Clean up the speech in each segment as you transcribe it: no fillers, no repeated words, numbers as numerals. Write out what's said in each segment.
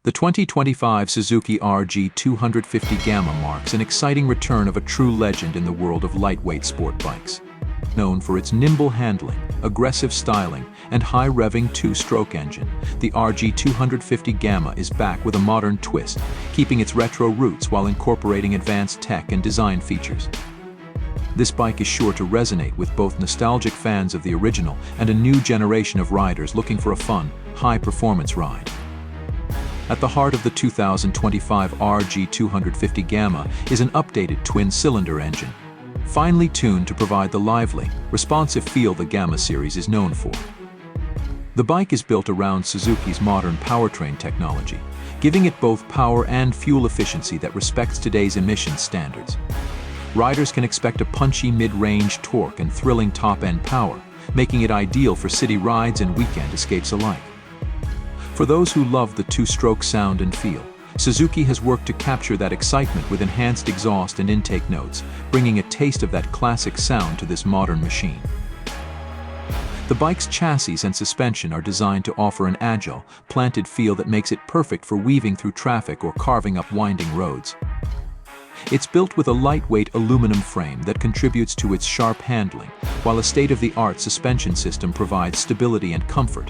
The 2025 Suzuki RG 250 Gamma marks an exciting return of a true legend in the world of lightweight sport bikes. Known for its nimble handling, aggressive styling, and high-revving two-stroke engine, the RG 250 Gamma is back with a modern twist, keeping its retro roots while incorporating advanced tech and design features. This bike is sure to resonate with both nostalgic fans of the original and a new generation of riders looking for a fun, high-performance ride. At the heart of the 2025 RG 250 Gamma is an updated twin-cylinder engine, finely tuned to provide the lively, responsive feel the Gamma series is known for. The bike is built around Suzuki's modern powertrain technology, giving it both power and fuel efficiency that respects today's emissions standards. Riders can expect a punchy mid-range torque and thrilling top-end power, making it ideal for city rides and weekend escapes alike. For those who love the two-stroke sound and feel, Suzuki has worked to capture that excitement with enhanced exhaust and intake notes, bringing a taste of that classic sound to this modern machine. The bike's chassis and suspension are designed to offer an agile, planted feel that makes it perfect for weaving through traffic or carving up winding roads. It's built with a lightweight aluminum frame that contributes to its sharp handling, while a state-of-the-art suspension system provides stability and comfort.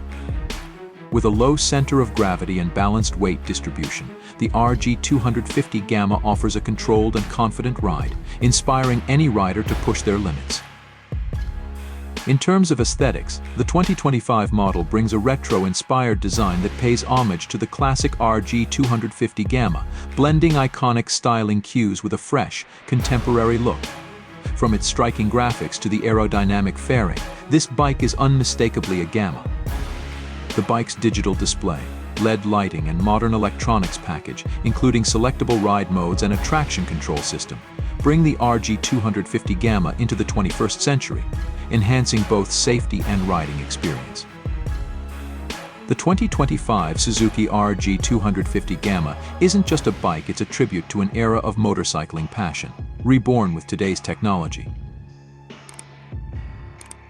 With a low center of gravity and balanced weight distribution, the RG 250 Gamma offers a controlled and confident ride, inspiring any rider to push their limits. In terms of aesthetics, the 2025 model brings a retro-inspired design that pays homage to the classic RG 250 Gamma, blending iconic styling cues with a fresh, contemporary look. From its striking graphics to the aerodynamic fairing, this bike is unmistakably a Gamma. The bike's digital display, LED lighting and modern electronics package, including selectable ride modes and a traction control system, bring the RG 250 Gamma into the 21st century, enhancing both safety and riding experience. The 2025 Suzuki RG 250 Gamma isn't just a bike, it's a tribute to an era of motorcycling passion, reborn with today's technology.